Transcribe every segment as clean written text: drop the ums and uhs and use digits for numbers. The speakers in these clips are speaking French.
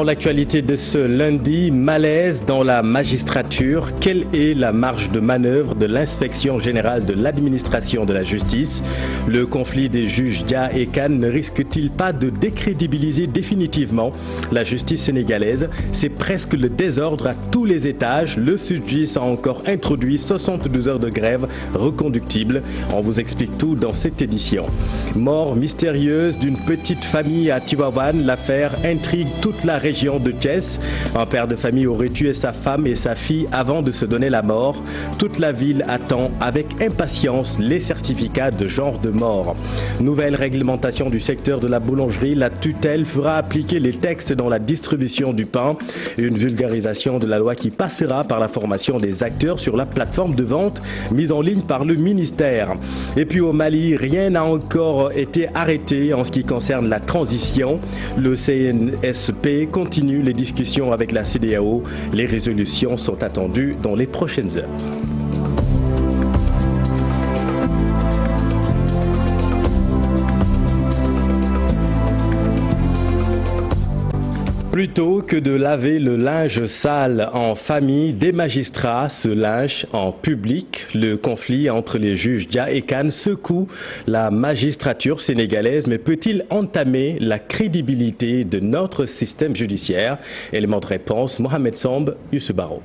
Dans l'actualité de ce lundi, malaise dans la magistrature. Quelle est la marge de manœuvre de l'inspection générale de l'administration de la justice? Le conflit des juges Dia et Kane ne risque-t-il pas de décrédibiliser définitivement la justice sénégalaise? C'est presque le désordre à tous les étages. Le SYTJUST a encore introduit 72 heures de grève reconductibles. On vous explique tout dans cette édition. Mort mystérieuse d'une petite famille à Tivaouane. L'affaire intrigue toute la région de Thiès. Un père de famille aurait tué sa femme et sa fille avant de se donner la mort. Toute la ville attend avec impatience les certificats de genre de mort. Nouvelle réglementation du secteur de la boulangerie. La tutelle fera appliquer les textes dans la distribution du pain. Une vulgarisation de la loi qui passera par la formation des acteurs sur la plateforme de vente mise en ligne par le ministère. Et puis au Mali, rien n'a encore été arrêté en ce qui concerne la transition. Le CNSP continue les discussions avec la CEDEAO. Les résolutions sont attendues dans les prochaines heures. Plutôt que de laver le linge sale en famille, des magistrats se lynchent en public. Le conflit entre les juges Dia et Kane secoue la magistrature sénégalaise, mais peut-il entamer la crédibilité de notre système judiciaire? Élément de réponse, Mohamed Samb, Youssou Baro.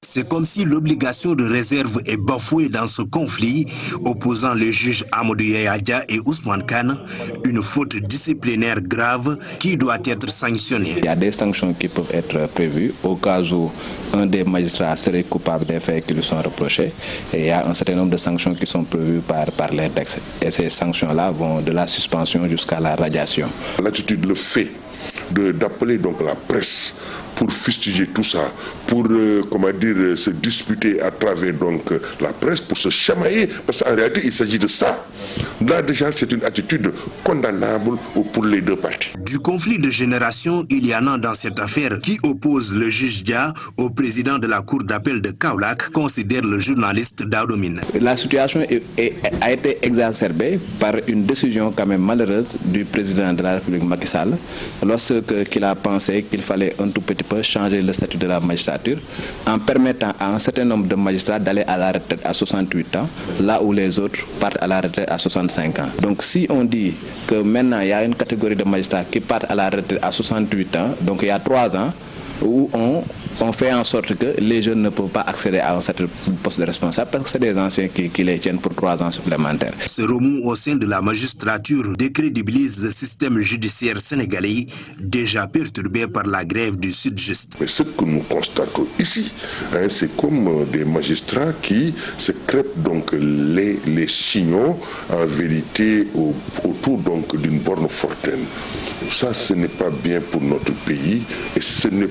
C'est comme si l'obligation de réserve est bafouée dans ce conflit opposant les juges Amadou Yaya Dia et Ousmane Kane, une faute disciplinaire grave qui doit être sanctionnée. Il y a des sanctions qui peuvent être prévues au cas où un des magistrats serait coupable des faits qui lui sont reprochés. Et il y a un certain nombre de sanctions qui sont prévues par les textes. Et ces sanctions-là vont de la suspension jusqu'à la radiation. L'attitude, le fait d'appeler donc la presse pour fustiger tout ça, pour se disputer à travers donc la presse, pour se chamailler, parce qu'en réalité il s'agit de ça. Là déjà c'est une attitude condamnable pour les deux parties. Du conflit de génération, il y en a dans cette affaire qui oppose le juge Dia au président de la cour d'appel de Kaolack, considère le journaliste Daoudomine. La situation a été exacerbée par une décision quand même malheureuse du président de la République Macky Sall, lorsqu'il a pensé qu'il fallait un tout petit peu changer le statut de la magistrature en permettant à un certain nombre de magistrats d'aller à la retraite à 68 ans, là où les autres partent à la retraite à 65 ans. Donc si on dit que maintenant il y a une catégorie de magistrats qui partent à la retraite à 68 ans, donc il y a 3 ans, où on fait en sorte que les jeunes ne peuvent pas accéder à un certain poste de responsable parce que c'est des anciens qui les tiennent pour 3 ans supplémentaires. Ce remous au sein de la magistrature décrédibilise le système judiciaire sénégalais déjà perturbé par la grève du SYTJUST. Mais ce que nous constatons ici, c'est comme des magistrats qui se crêpent donc les signaux en vérité autour donc d'une borne fortaine. Ça, ce n'est pas bien pour notre pays et ce n'est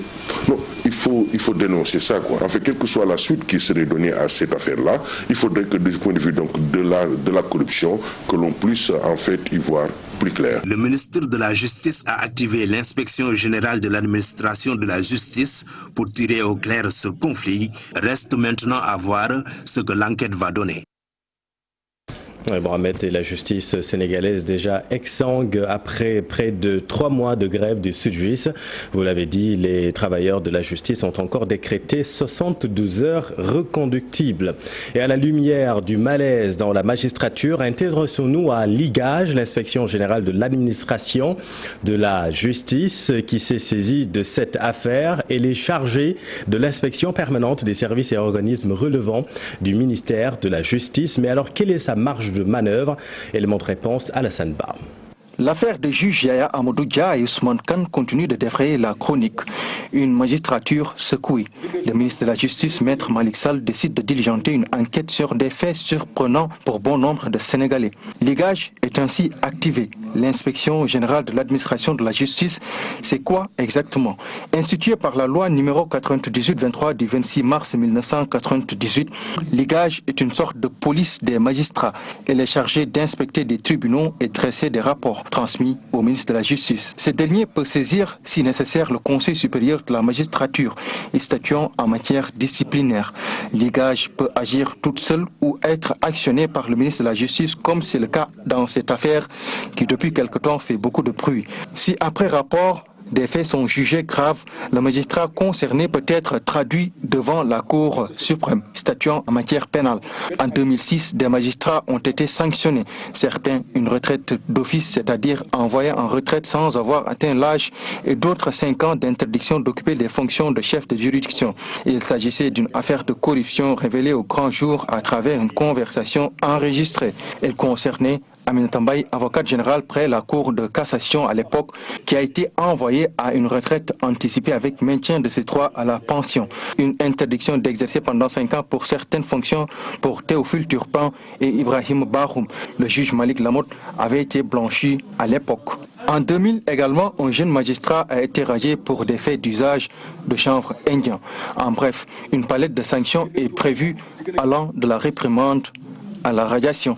non, il faut dénoncer ça, quoi. En fait, quelle que soit la suite qui serait donnée à cette affaire-là, il faudrait que, du point de vue donc de la corruption, que l'on puisse en fait y voir plus clair. Le ministre de la Justice a activé l'inspection générale de l'administration de la justice pour tirer au clair ce conflit. Reste maintenant à voir ce que l'enquête va donner. Mohamed et la justice sénégalaise déjà exsangue après près de 3 mois de grève du SYTJUST. Vous l'avez dit, les travailleurs de la justice ont encore décrété 72 heures reconductibles. Et à la lumière du malaise dans la magistrature, intéressons-nous à l'IGAJ, l'inspection générale de l'administration de la justice, qui s'est saisie de cette affaire. Elle est chargée de l'inspection permanente des services et organismes relevant du ministère de la Justice. Mais alors, quelle est sa marge de manœuvre? Élément de réponse, Alassane Ba. L'affaire des juges Yaya Amadou Dia et Ousmane Kane continue de défrayer la chronique. Une magistrature secouée. Le ministre de la Justice, Maître Malick Sall, décide de diligenter une enquête sur des faits surprenants pour bon nombre de Sénégalais. L'IGAJ est ainsi activé. L'inspection générale de l'administration de la justice, c'est quoi exactement? Instituée par la loi numéro 98-23 du 26 mars 1998, l'IGAJ est une sorte de police des magistrats. Elle est chargée d'inspecter des tribunaux et dresser des rapports transmis au ministre de la Justice. Ce dernier peut saisir, si nécessaire, le Conseil supérieur de la magistrature et statuant en matière disciplinaire. L'IGAJ peut agir toute seule ou être actionnée par le ministre de la Justice, comme c'est le cas dans cette affaire qui depuis quelque temps fait beaucoup de bruit. Si après rapport, des faits sont jugés graves, le magistrat concerné peut être traduit devant la Cour suprême, statuant en matière pénale. En 2006, des magistrats ont été sanctionnés. Certains, une retraite d'office, c'est-à-dire envoyés en retraite sans avoir atteint l'âge, et d'autres 5 ans d'interdiction d'occuper les fonctions de chef de juridiction. Il s'agissait d'une affaire de corruption révélée au grand jour à travers une conversation enregistrée. Elle concernait Aminata Mbaye, avocate générale près la Cour de cassation à l'époque, qui a été envoyée à une retraite anticipée avec maintien de ses droits à la pension. Une interdiction d'exercer pendant 5 ans pour certaines fonctions pour Théophile Turpin et Ibrahim Bahoum. Le juge Malik Lamotte avait été blanchi à l'époque. En 2000 également, un jeune magistrat a été radié pour des faits d'usage de chanvre indien. En bref, une palette de sanctions est prévue allant de la réprimande à la radiation.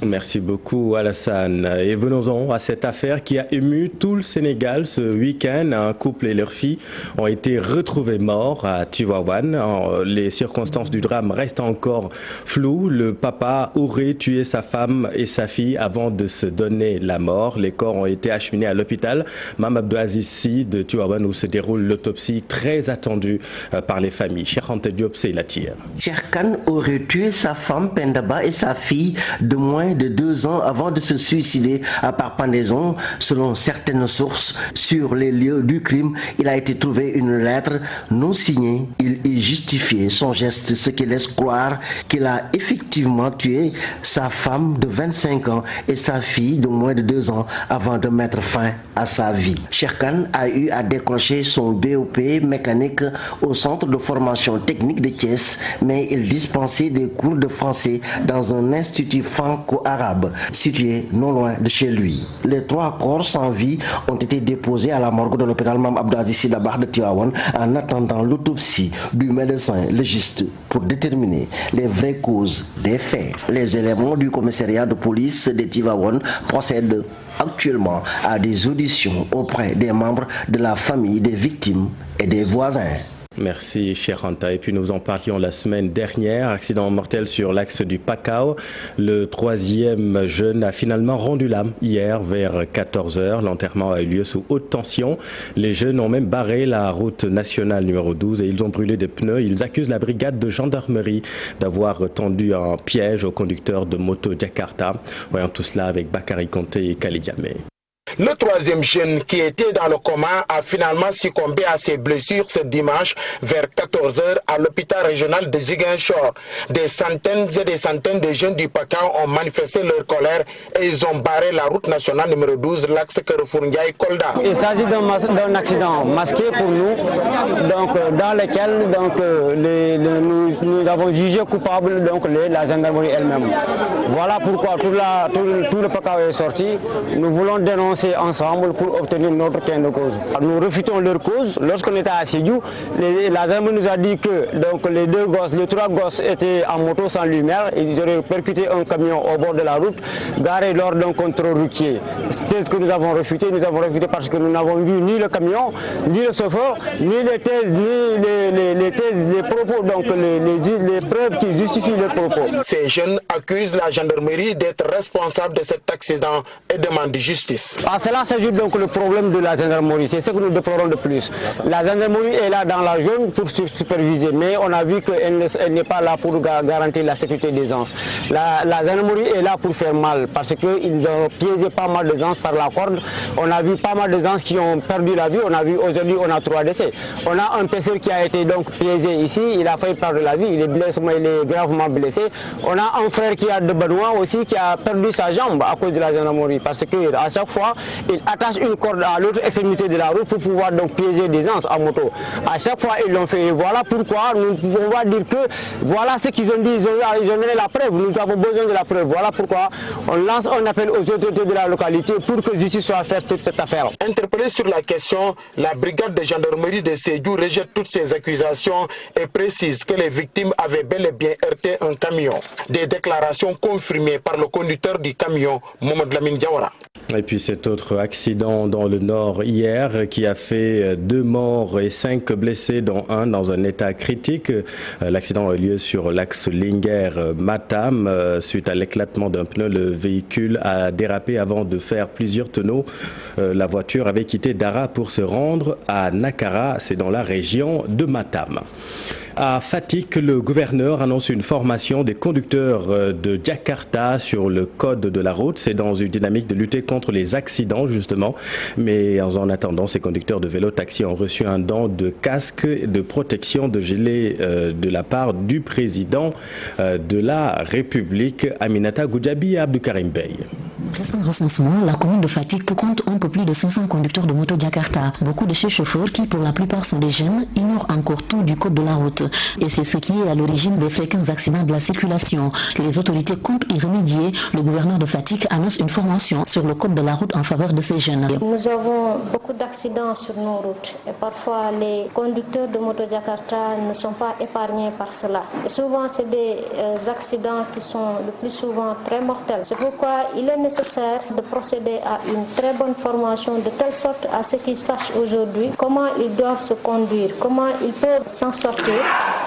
Merci beaucoup Alassane. Et venons-en à cette affaire qui a ému tout le Sénégal ce week-end. Un couple et leur fille ont été retrouvés morts à Tivaouane. Les circonstances du drame restent encore floues. Le papa aurait tué sa femme et sa fille avant de se donner la mort. Les corps ont été acheminés à l'hôpital Mame Abdou Aziz Sy de Tivaouane où se déroule l'autopsie très attendue par les familles. Cheikh Anta Diop, c'est la tire. Cheikh Kane aurait tué sa femme Pendaba et sa fille de moins de 2 ans avant de se suicider par pendaison. Selon certaines sources, sur les lieux du crime, il a été trouvé une lettre non signée. Il y justifiait son geste, ce qui laisse croire qu'il a effectivement tué sa femme de 25 ans et sa fille de moins de 2 ans avant de mettre fin à sa vie. Cheikh Kane a eu à décrocher son BOP mécanique au centre de formation technique de Thiès, mais il dispensait des cours de français dans un institut franco-arabe situé non loin de chez lui. Les 3 corps sans vie ont été déposés à la morgue de l'hôpital Mame Abdou Aziz Sy Dabakh de Tivaouane en attendant l'autopsie du médecin légiste pour déterminer les vraies causes des faits. Les éléments du commissariat de police de Tivaouane procèdent actuellement à des auditions auprès des membres de la famille des victimes et des voisins. Merci Cheikh Anta. Et puis nous en parlions la semaine dernière, accident mortel sur l'axe du Pakao. Le 3e jeune a finalement rendu l'âme hier vers 14 h. L'enterrement a eu lieu sous haute tension. Les jeunes ont même barré la route nationale numéro 12 et ils ont brûlé des pneus. Ils accusent la brigade de gendarmerie d'avoir tendu un piège au conducteur de moto Jakarta. Voyons tout cela avec Bakary Konté et Kalidiamé. Le 3e jeune qui était dans le coma a finalement succombé à ses blessures ce dimanche vers 14 h à l'hôpital régional de Ziguinchor. Des centaines et des centaines de jeunes du Pakao ont manifesté leur colère et ils ont barré la route nationale numéro 12, l'axe Carrefour Ndiaye-Kolda. Il s'agit d'un accident masqué pour nous, donc, dans lequel nous avons jugé coupable la gendarmerie elle-même. Voilà pourquoi tout le Pakao est sorti. Nous voulons dénoncer ensemble pour obtenir notre gain de cause. Nous refutons leur cause. Lorsqu'on était à Sédhiou, la gendarmerie nous a dit que les 3 gosses étaient en moto sans lumière. Ils auraient percuté un camion au bord de la route, garé lors d'un contrôle routier. Qu'est-ce que nous avons refuté? Nous avons refuté parce que nous n'avons vu ni le camion, ni le chauffeur, ni les thèses, ni les propos, donc les preuves qui justifient les propos. Ces jeunes accusent la gendarmerie d'être responsable de cet accident et demandent justice. À cela s'ajoute donc le problème de la gendarmerie, c'est ce que nous déplorons de plus. La gendarmerie est là dans la zone pour superviser, mais on a vu qu'elle n'est pas là pour garantir la sécurité des gens. La gendarmerie est là pour faire mal, parce qu'ils ont piégé pas mal de gens par la corde. On a vu pas mal de gens qui ont perdu la vie, on a vu aujourd'hui on a 3 décès. On a un pêcheur qui a été donc piégé ici, il a failli perdre la vie, il est gravement blessé. On a un frère qui a de Benoît aussi qui a perdu sa jambe à cause de la gendarmerie, parce que à chaque fois ils attachent une corde à l'autre extrémité de la route pour pouvoir donc piéger des gens en moto. À chaque fois ils l'ont fait et voilà pourquoi nous pouvons dire que voilà ce qu'ils ont dit, ils ont donné la preuve, nous avons besoin de la preuve. Voilà pourquoi on lance un appel aux autorités de la localité pour que justice soit faite sur cette affaire. Interpellée sur la question, la brigade de gendarmerie de Sédhiou rejette toutes ces accusations et précise que les victimes avaient bel et bien heurté un camion. Des déclarations confirmées par le conducteur du camion, Mohamed Lamine Diawara. Et puis c'est autre accident dans le nord hier qui a fait 2 morts et 5 blessés, dont un dans un état critique. L'accident a eu lieu sur l'axe Linguère-Matam. Suite à l'éclatement d'un pneu, le véhicule a dérapé avant de faire plusieurs tonneaux. La voiture avait quitté Dara pour se rendre à Nakara, c'est dans la région de Matam. À Fatick, le gouverneur annonce une formation des conducteurs de Jakarta sur le code de la route. C'est dans une dynamique de lutter contre les accidents, justement. Mais en attendant, ces conducteurs de vélo-taxi ont reçu un don de casque de protection de gilet de la part du président de la République, Aminata Goudiaby et Abdou Karim Bey. Récent recensement, la commune de Fatick compte un peu plus de 500 conducteurs de moto Jakarta. Beaucoup de ces chauffeurs, qui pour la plupart sont des jeunes, ignorent encore tout du code de la route. Et c'est ce qui est à l'origine des fréquents accidents de la circulation. Les autorités comptent y remédier. Le gouverneur de Fatick annonce une formation sur le code de la route en faveur de ces jeunes. Nous avons beaucoup d'accidents sur nos routes. Et parfois, les conducteurs de moto Jakarta ne sont pas épargnés par cela. Et souvent, c'est des accidents qui sont le plus souvent très mortels. C'est pourquoi il est nécessaire de procéder à une très bonne formation de telle sorte à ce qu'ils sachent aujourd'hui comment ils doivent se conduire, comment ils peuvent s'en sortir.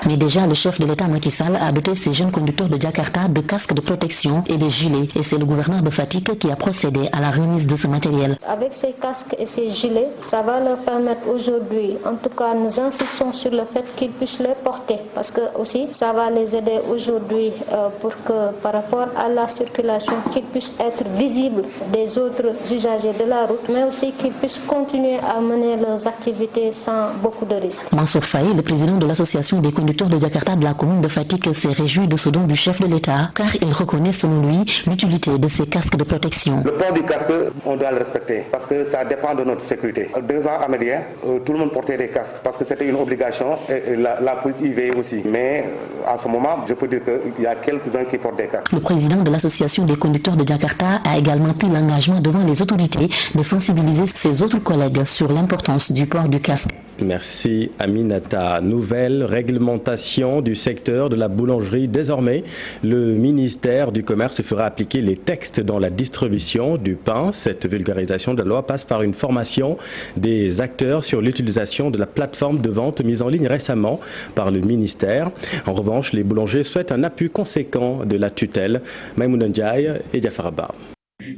Mais déjà, le chef de l'État Macky Sall a doté ces jeunes conducteurs de Jakarta de casques de protection et de gilets. Et c'est le gouverneur de Fatick qui a procédé à la remise de ce matériel. Avec ces casques et ces gilets, ça va leur permettre aujourd'hui, en tout cas nous insistons sur le fait qu'ils puissent les porter parce que aussi ça va les aider aujourd'hui pour que par rapport à la circulation, qu'ils puissent être visibles des autres usagers de la route, mais aussi qu'ils puissent continuer à mener leurs activités sans beaucoup de risques. Mansour Faye, le président de l'association des conducteurs de Jakarta de la commune de Fatick, s'est réjoui de ce don du chef de l'État, car il reconnaît selon lui l'utilité de ces casques de protection. Le port du casque, on doit le respecter, parce que ça dépend de notre sécurité. 2 ans améliorés, tout le monde portait des casques, parce que c'était une obligation, et la police y veillait aussi. Mais à ce moment, je peux dire qu'il y a quelques-uns qui portent des casques. Le président de l'association des conducteurs de Jakarta a également pris l'engagement devant les autorités de sensibiliser ses autres collègues sur l'importance du port du casque. Merci Aminata. Nouvelle réglementation du secteur de la boulangerie. Désormais, le ministère du Commerce fera appliquer les textes dans la distribution du pain. Cette vulgarisation de la loi passe par une formation des acteurs sur l'utilisation de la plateforme de vente mise en ligne récemment par le ministère. En revanche, les boulangers souhaitent un appui conséquent de la tutelle. Maïmouna Ndiaye et Diafaraba.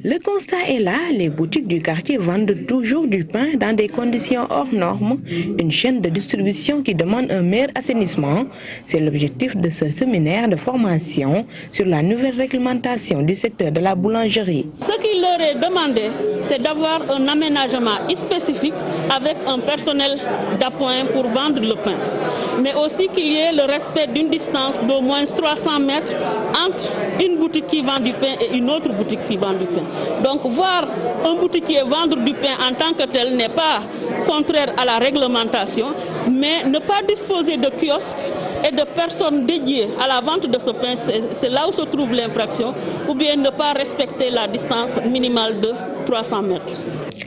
Le constat est là, les boutiques du quartier vendent toujours du pain dans des conditions hors normes, une chaîne de distribution qui demande un meilleur assainissement. C'est l'objectif de ce séminaire de formation sur la nouvelle réglementation du secteur de la boulangerie. Ce qu'il leur est demandé, c'est d'avoir un aménagement spécifique avec un personnel d'appoint pour vendre le pain, mais aussi qu'il y ait le respect d'une distance d'au moins 300 mètres entre une boutique qui vend du pain et une autre boutique qui vend du pain. Donc voir un boutiquier vendre du pain en tant que tel n'est pas contraire à la réglementation, mais ne pas disposer de kiosques et de personnes dédiées à la vente de ce pain, c'est là où se trouve l'infraction, ou bien ne pas respecter la distance minimale de 300 mètres.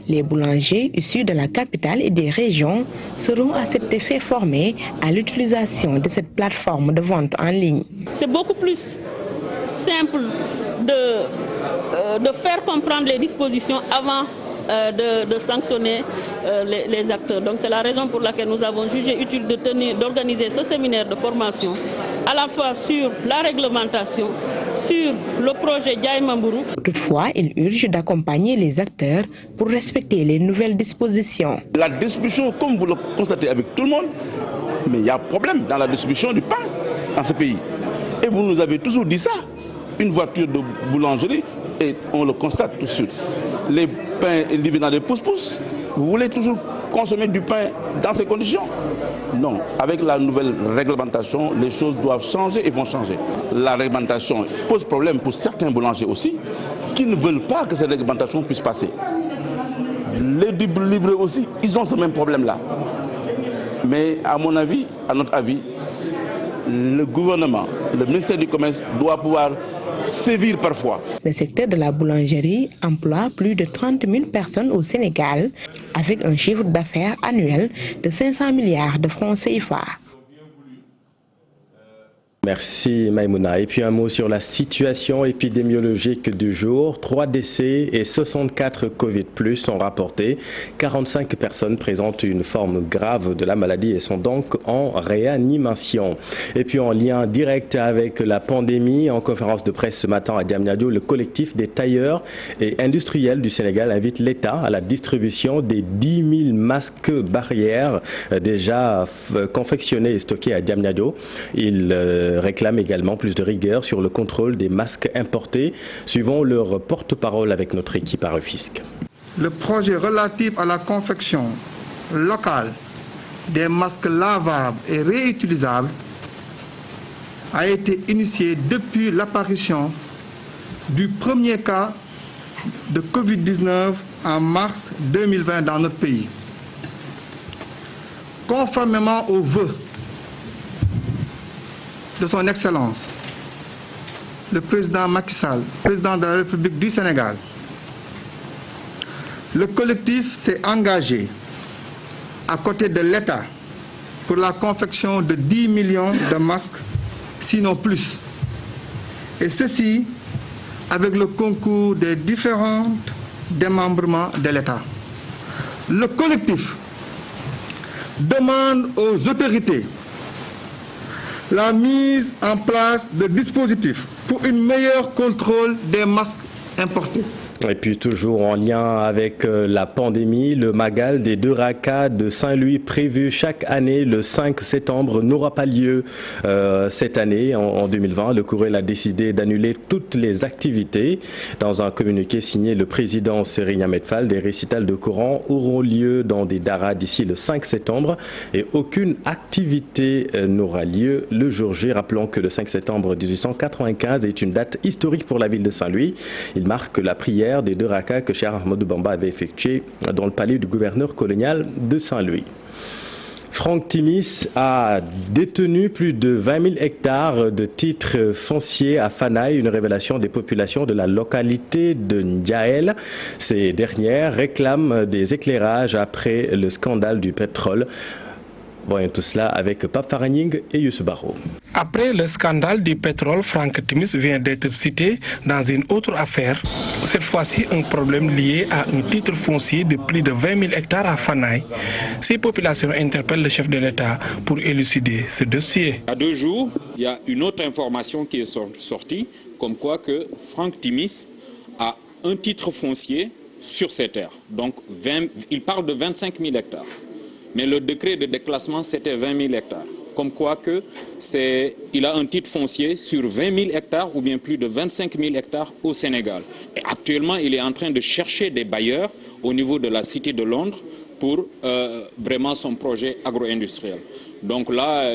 Les boulangers issus de la capitale et des régions seront à cet effet formés à l'utilisation de cette plateforme de vente en ligne. C'est beaucoup plus simple de faire comprendre les dispositions avant de sanctionner les acteurs. Donc c'est la raison pour laquelle nous avons jugé utile d'organiser ce séminaire de formation à la fois sur la réglementation, sur le projet Diaye Mambourou. Toutefois, il urge d'accompagner les acteurs pour respecter les nouvelles dispositions. La distribution, comme vous le constatez avec tout le monde, mais il y a un problème dans la distribution du pain dans ce pays. Et vous nous avez toujours dit ça. Une voiture de boulangerie, et on le constate tout de suite. Les pains livrés dans des pousse-pousse, vous voulez toujours consommer du pain dans ces conditions? Non, avec la nouvelle réglementation, les choses doivent changer et vont changer. La réglementation pose problème pour certains boulangers aussi, qui ne veulent pas que cette réglementation puisse passer. Les livreurs aussi, ils ont ce même problème-là. Mais à mon avis, à notre avis, le gouvernement, le ministère du Commerce doit pouvoir sévir parfois. Le secteur de la boulangerie emploie plus de 30 000 personnes au Sénégal, avec un chiffre d'affaires annuel de 500 milliards de francs CFA. Merci Maïmouna. Et puis un mot sur la situation épidémiologique du jour. 3 décès et 64 Covid+ sont rapportés. 45 personnes présentent une forme grave de la maladie et sont donc en réanimation. Et puis en lien direct avec la pandémie, en conférence de presse ce matin à Diamniadio, le collectif des tailleurs et industriels du Sénégal invite l'État à la distribution des 10 000 masques barrières déjà confectionnés et stockés à Diamniadio. Il réclament également plus de rigueur sur le contrôle des masques importés. Suivons leur porte-parole avec notre équipe à Rufisque. Le projet relatif à la confection locale des masques lavables et réutilisables a été initié depuis l'apparition du premier cas de Covid-19 en mars 2020 dans notre pays. Conformément aux vœux de son Excellence, le président Macky Sall, président de la République du Sénégal, le collectif s'est engagé à côté de l'État pour la confection de 10 millions de masques, sinon plus. Et ceci avec le concours des différents démembrements de l'État. Le collectif demande aux autorités la mise en place de dispositifs pour un meilleur contrôle des masques importés. Et puis toujours en lien avec la pandémie, le Magal des 2 Rakas de Saint-Louis prévu chaque année le 5 septembre n'aura pas lieu cette année en 2020. Le Courriel a décidé d'annuler toutes les activités. Dans un communiqué signé le président Serigne Ahmed Fall, des récitals de Coran auront lieu dans des daras d'ici le 5 septembre et aucune activité n'aura lieu le jour J. Rappelons que le 5 septembre 1895 est une date historique pour la ville de Saint-Louis. Il marque la prière des 2 Rakas que Cheikh Ahmadou Bamba avait effectué dans le palais du gouverneur colonial de Saint-Louis. Franck Timis a détenu plus de 20 000 hectares de titres fonciers à Fanaye, une révélation des populations de la localité de Ndiaël. Ces dernières réclament des éclairages après le scandale du pétrole. Voyons tout cela avec Pape Faraning et Youssou Baro. Après le scandale du pétrole, Franck Timis vient d'être cité dans une autre affaire. Cette fois-ci, un problème lié à un titre foncier de plus de 20 000 hectares à Fanaye. Ces populations interpellent le chef de l'État pour élucider ce dossier. Il y a 2 jours, il y a une autre information qui est sortie, comme quoi que Franck Timis a un titre foncier sur ces terres. Donc, il parle de 25 000 hectares. Mais le décret de déclassement, c'était 20 000 hectares. Comme quoi que il a un titre foncier sur 20 000 hectares ou bien plus de 25 000 hectares au Sénégal. Et actuellement, il est en train de chercher des bailleurs au niveau de la City de Londres pour vraiment son projet agro-industriel. Donc là,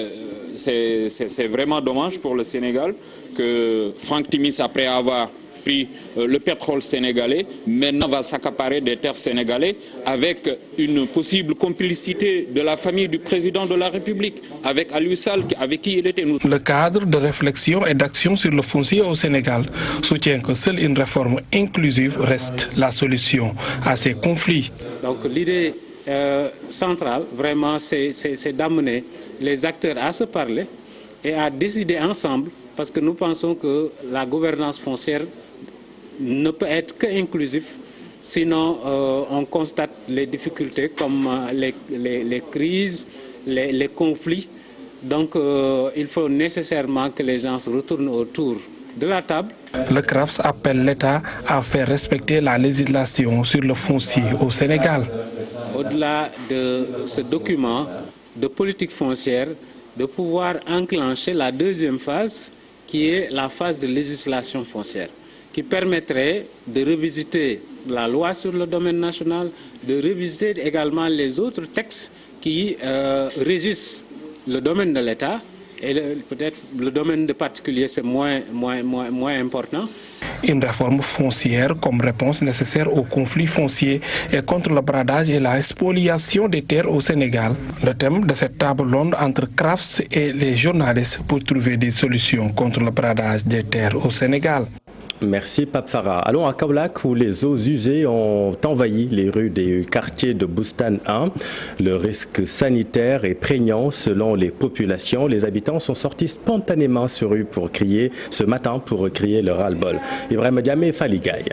c'est vraiment dommage pour le Sénégal que Franck Timis, après avoir pris le pétrole sénégalais, maintenant va s'accaparer des terres sénégalaises avec une possible complicité de la famille du président de la République, avec Aliou Sall, avec qui il était. Le cadre de réflexion et d'action sur le foncier au Sénégal soutient que seule une réforme inclusive reste la solution à ces conflits. Donc l'idée centrale, vraiment, c'est d'amener les acteurs à se parler et à décider ensemble, parce que nous pensons que la gouvernance foncière ne peut être qu'inclusif, sinon on constate les difficultés comme les crises, les conflits. Donc il faut nécessairement que les gens se retournent autour de la table. Le CRAFS appelle l'État à faire respecter la législation sur le foncier au Sénégal. Au-delà de ce document de politique foncière, de pouvoir enclencher la deuxième phase, qui est la phase de législation foncière, qui permettrait de revisiter la loi sur le domaine national, de revisiter également les autres textes qui régissent le domaine de l'État, et peut-être le domaine de particulier c'est moins important. Une réforme foncière comme réponse nécessaire aux conflits fonciers et contre le bradage et la spoliation des terres au Sénégal. Le thème de cette table ronde entre CRAFS et les journalistes pour trouver des solutions contre le bradage des terres au Sénégal. Merci Pape Farah. Allons à Kaolack où les eaux usées ont envahi les rues des quartiers de Boustan 1. Le risque sanitaire est prégnant selon les populations. Les habitants sont sortis spontanément sur rue ce matin pour crier leur ras-le-bol. Ibrahim Diamé et Faligaï.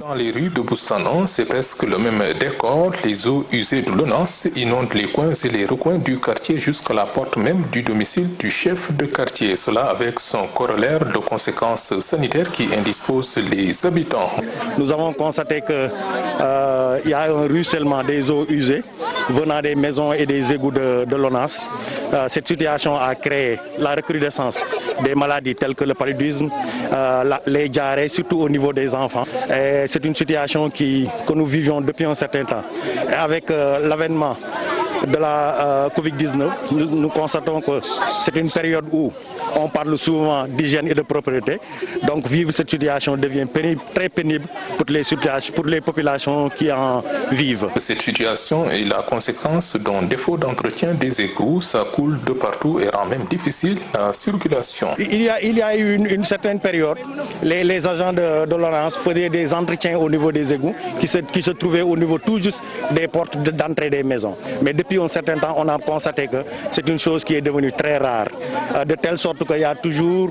Dans les rues de Boustan, c'est presque le même décor. Les eaux usées de l'ONAS inondent les coins et les recoins du quartier jusqu'à la porte même du domicile du chef de quartier. Cela avec son corollaire de conséquences sanitaires qui indisposent les habitants. Nous avons constaté qu'il y a un ruissellement des eaux usées venant des maisons et des égouts de l'ONAS. Cette situation a créé la recrudescence des maladies telles que le paludisme, les diarrhées, surtout au niveau des enfants. C'est une situation que nous vivions depuis un certain temps. Et avec l'avènement de la Covid-19, nous constatons que c'est une période où on parle souvent d'hygiène et de propreté. Donc vivre cette situation devient très pénible pour les populations qui en vivent. Cette situation est la conséquence d'un défaut d'entretien des égouts. Ça coule de partout et rend même difficile la circulation. Il y a eu une certaine période, les agents de l'ONAS faisaient des entretiens au niveau des égouts qui se trouvaient au niveau tout juste des portes d'entrée des maisons. Mais depuis un certain temps, on a constaté que c'est une chose qui est devenue très rare, de telle sorte qu'il y a toujours,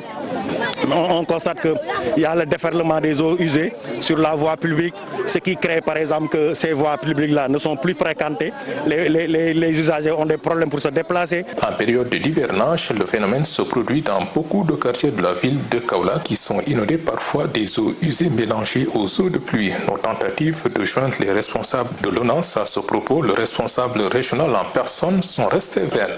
on constate qu'il y a le déferlement des eaux usées sur la voie publique, ce qui crée par exemple que ces voies publiques-là ne sont plus fréquentées, les usagers ont des problèmes pour se déplacer. En période d'hivernage, le phénomène se produit dans beaucoup de quartiers de la ville de Kaolack qui sont inondés parfois des eaux usées mélangées aux eaux de pluie. Nos tentatives de joindre les responsables de l'ONAS à ce propos, le responsable régional en personne, sont restés vaines.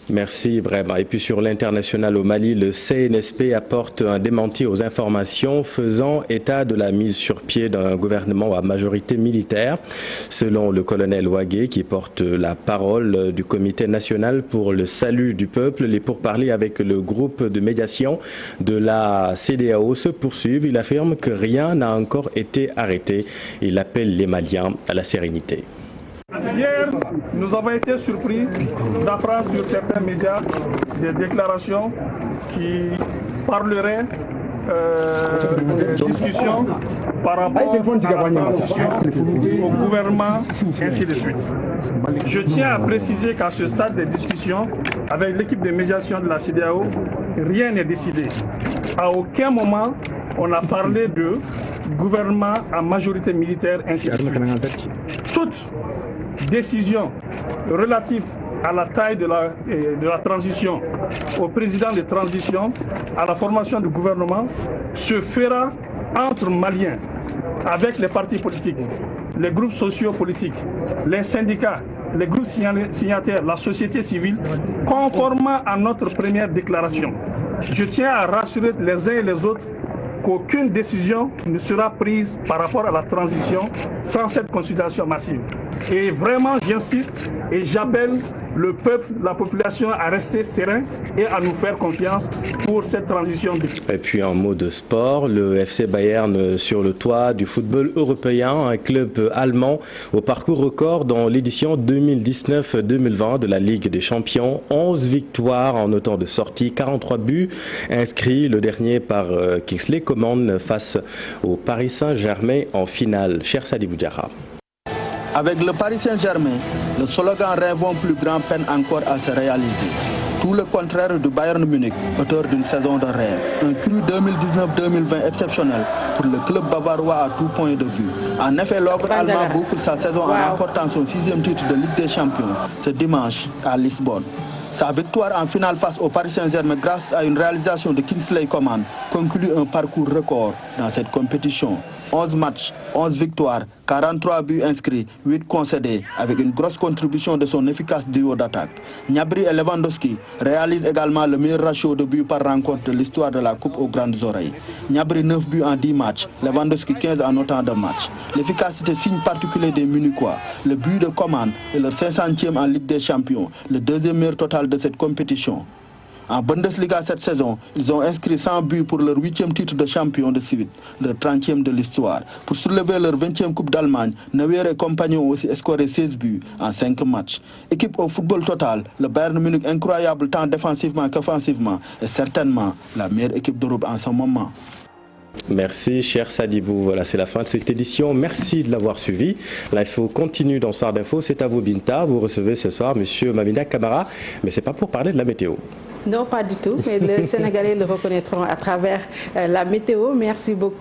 Merci vraiment. Et puis sur l'international au Mali, le CNSP apporte un démenti aux informations faisant état de la mise sur pied d'un gouvernement à majorité militaire. Selon le colonel Ouagué, qui porte la parole du Comité national pour le salut du peuple, les pourparlers avec le groupe de médiation de la CEDEAO se poursuivent. Il affirme que rien n'a encore été arrêté. Il appelle les Maliens à la sérénité. Hier, nous avons été surpris d'apprendre sur certains médias des déclarations qui parleraient des discussions par rapport à la transition au gouvernement, ainsi de suite. Je tiens à préciser qu'à ce stade des discussions, avec l'équipe de médiation de la CEDEAO, rien n'est décidé. À aucun moment, on a parlé de gouvernement à majorité militaire, ainsi de suite. Toute décision relative à la taille de la transition, au président de transition, à la formation du gouvernement, se fera entre Maliens, avec les partis politiques, les groupes sociopolitiques, les syndicats, les groupes signataires, la société civile, conformément à notre première déclaration. Je tiens à rassurer les uns et les autres qu'aucune décision ne sera prise par rapport à la transition sans cette consultation massive. Et vraiment, j'insiste et j'appelle le peuple, la population à rester serein et à nous faire confiance pour cette transition. Et puis en mot de sport, le FC Bayern sur le toit du football européen, un club allemand au parcours record dans l'édition 2019-2020 de la Ligue des Champions. 11 victoires en autant de sorties, 43 buts inscrits, le dernier par Kingsley Coman face au Paris Saint-Germain en finale. Cher Sadibou Diarra. Avec le Paris Saint-Germain, le slogan « Rêvons plus grand » peine encore à se réaliser. Tout le contraire du Bayern Munich, auteur d'une saison de rêve. Un cru 2019-2020 exceptionnel pour le club bavarois à tout point de vue. En effet, l'ogre allemand boucle sa saison en remportant son 6e titre de Ligue des Champions ce dimanche à Lisbonne. Sa victoire en finale face au Paris Saint-Germain grâce à une réalisation de Kingsley Coman conclut un parcours record dans cette compétition. 11 matchs, 11 victoires, 43 buts inscrits, 8 concédés, avec une grosse contribution de son efficace duo d'attaque. Gnabry et Lewandowski réalisent également le meilleur ratio de buts par rencontre de l'histoire de la Coupe aux grandes oreilles. Gnabry 9 buts en 10 matchs, Lewandowski 15 en autant de matchs. L'efficacité signe particulier des Munichois. Le but de Coman est leur 500e en Ligue des Champions, le deuxième meilleur total de cette compétition. En Bundesliga cette saison, ils ont inscrit 100 buts pour leur 8e titre de champion de suite, leur 30e de l'histoire. Pour soulever leur 20e Coupe d'Allemagne, Neuer et compagnie ont aussi scoré 16 buts en 5 matchs. Équipe au football total, le Bayern Munich incroyable tant défensivement qu'offensivement est certainement la meilleure équipe d'Europe en ce moment. Merci, cher Sadibou. Voilà, c'est la fin de cette édition. Merci de l'avoir suivi. L'info continue dans Soir d'Info. C'est à vous, Binta. Vous recevez ce soir M. Mamina Camara. Mais ce n'est pas pour parler de la météo. Non, pas du tout. Mais les Sénégalais le reconnaîtront à travers la météo. Merci beaucoup.